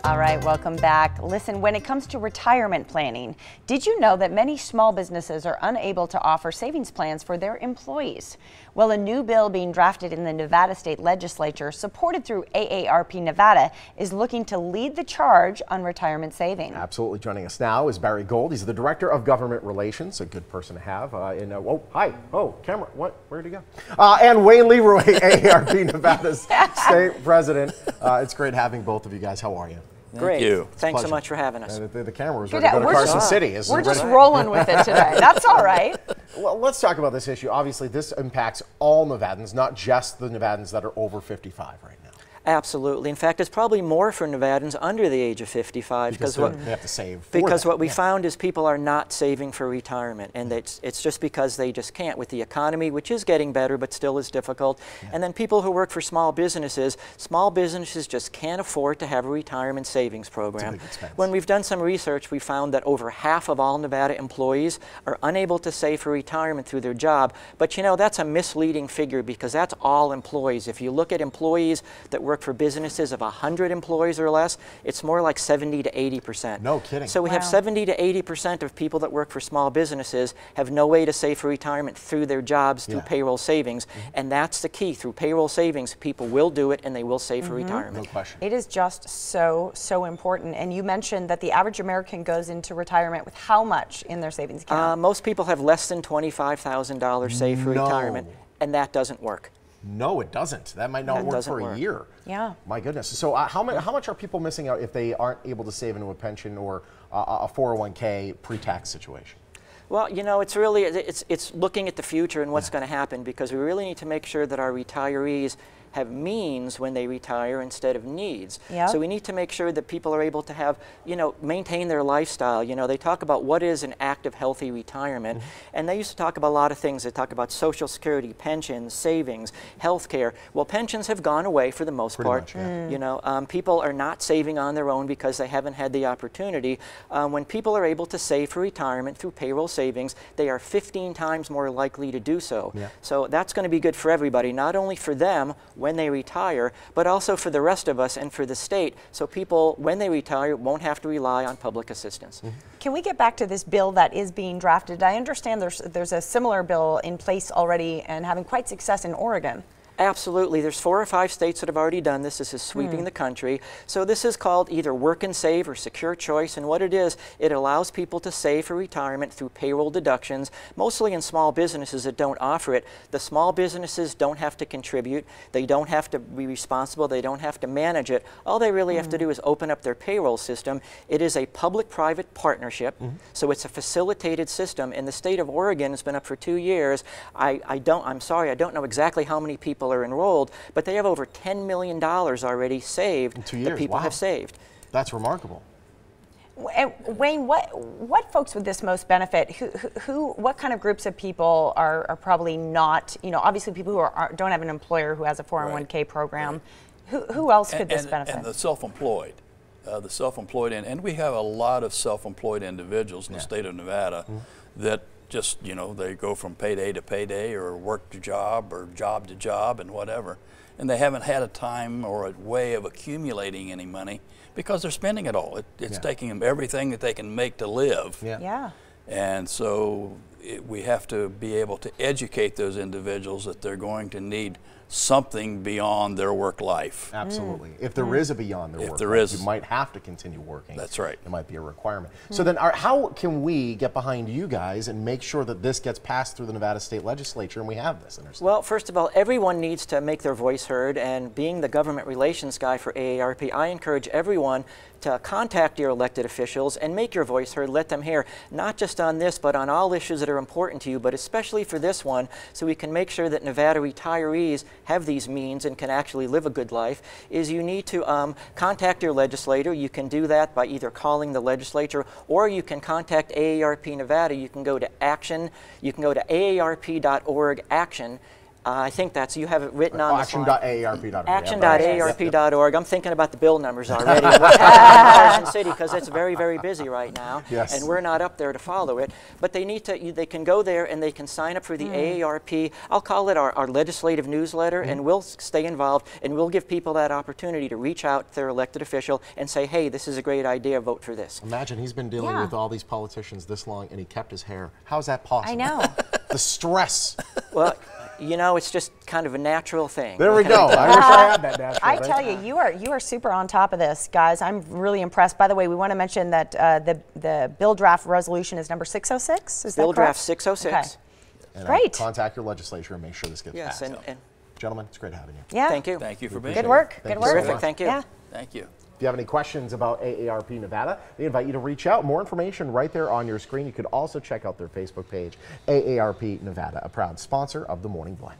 All right, welcome back. Listen, when it comes to retirement planning, did you know that many small businesses are unable to offer savings plans for their employees? Well, a new bill being drafted in the Nevada State Legislature, supported through AARP Nevada, is looking to lead the charge on retirement saving. Absolutely. Joining us now is Barry Gold. He's the Director of Government Relations, a good person to have. Oh, hi. Oh, camera. What? Where'd he go? And Wayne Leroy, AARP Nevada's State President. It's great having both of you guys. How are you? Great. Thank you. Thanks so much for having us. The camera was ready to go to Carson City. We're just rolling with it today. That's all right. Well, let's talk about this issue. Obviously, this impacts all Nevadans, not just the Nevadans that are over 55 right now. Absolutely. In fact, it's probably more for Nevadans under the age of 55 because they have to save. What we found is people are not saving for retirement, and it's just because they just can't with the economy, which is getting better but still is difficult. And then people who work for small businesses just can't afford to have a retirement savings program. It's a big expense. When we've done some research, we found that over half of all Nevada employees are unable to save for retirement through their job. But you know, that's a misleading figure because that's all employees. If you look at employees that work for businesses of 100 employees or less, it's more like 70 to 80%. No kidding. So we have 70 to 80% of people that work for small businesses have no way to save for retirement through their jobs through payroll savings, and that's the key. Through payroll savings, people will do it and they will save for retirement. No question. It is just so important. And you mentioned that the average American goes into retirement with how much in their savings account? Most people have less than $25,000 saved for retirement, and that doesn't work. No, it doesn't. That might not work for a year. Yeah. My goodness. So how much are people missing out if they aren't able to save into a pension or a 401k pre-tax situation? Well, you know, it's really, it's looking at the future and what's going to happen, because we really need to make sure that our retirees have means when they retire instead of needs. Yep. So we need to make sure that people are able to have, you know, maintain their lifestyle. You know, they talk about what is an active, healthy retirement, and they used to talk about a lot of things. They talk about Social Security, pensions, savings, health care. Well, pensions have gone away for the most part. You know, people are not saving on their own because they haven't had the opportunity. When people are able to save for retirement through payroll savings, they are 15 times more likely to do so. So that's going to be good for everybody, not only for them when they retire, but also for the rest of us and for the state, so people, when they retire, won't have to rely on public assistance. Can we get back to this bill that is being drafted? I understand there's a similar bill in place already and having quite success in Oregon. Absolutely. There's 4 or 5 states that have already done this. This is sweeping the country. So this is called either Work and Save or Secure Choice. And what it is, it allows people to save for retirement through payroll deductions, mostly in small businesses that don't offer it. The small businesses don't have to contribute. They don't have to be responsible. They don't have to manage it. All they really have to do is open up their payroll system. It is a public-private partnership, so it's a facilitated system. And the state of Oregon has been up for 2 years. I'm sorry, I don't know exactly how many people are enrolled, but they have over $10 million already saved. In 2 years, that people have saved. That's remarkable. Wayne, what folks would this most benefit? What kind of groups of people are probably not, you know, obviously people who don't have an employer who has a 401k program. Who else could this benefit? And the self-employed. And we have a lot of self-employed individuals in the state of Nevada that just, you know, they go from payday to payday or work to job or job to job and whatever. And they haven't had a time or a way of accumulating any money because they're spending it all. It's taking them everything that they can make to live. And so we have to be able to educate those individuals that they're going to need something beyond their work life. Absolutely. If there is a beyond their work life, you might have to continue working. That's right. It might be a requirement. So then how can we get behind you guys and make sure that this gets passed through the Nevada State Legislature and we have this? Well, first of all, everyone needs to make their voice heard, and being the government relations guy for AARP, I encourage everyone to contact your elected officials and make your voice heard. Let them hear, not just on this, but on all issues that are important to you, but especially for this one, so we can make sure that Nevada retirees have these means and can actually live a good life, is you need to contact your legislator. You can do that by either calling the legislature, or you can contact AARP Nevada. You can go to action, you can go to aarp.org action, I think you have it written on the slide. Action.aarp.org. Action.aarp.org. I'm thinking about the bill numbers already. What's happening in Carson City, because it's very, very busy right now, Yes. and we're not up there to follow it. But they need to. They can go there and they can sign up for the AARP. I'll call it our legislative newsletter, and we'll stay involved, and we'll give people that opportunity to reach out to their elected official and say, hey, this is a great idea. Vote for this. Imagine he's been dealing with all these politicians this long, and he kept his hair. How's that possible? I know. The stress. Well, you know, it's just kind of a natural thing. There we go. I wish I had that natural. I tell you, you are super on top of this, guys. I'm really impressed. By the way, we want to mention that the bill draft resolution is number 606. Is that correct? Bill draft 606. Okay. And Great. Contact your legislature and make sure this gets Yes, passed. and Gentlemen, it's great having you. Yeah. thank you. Thank you for being Good here. work. Thank Good you so work. Terrific. much. Thank you. Yeah. Thank you. If you have any questions about AARP Nevada, they invite you to reach out. More information right there on your screen. You could also check out their Facebook page, AARP Nevada, a proud sponsor of the Morning Blend.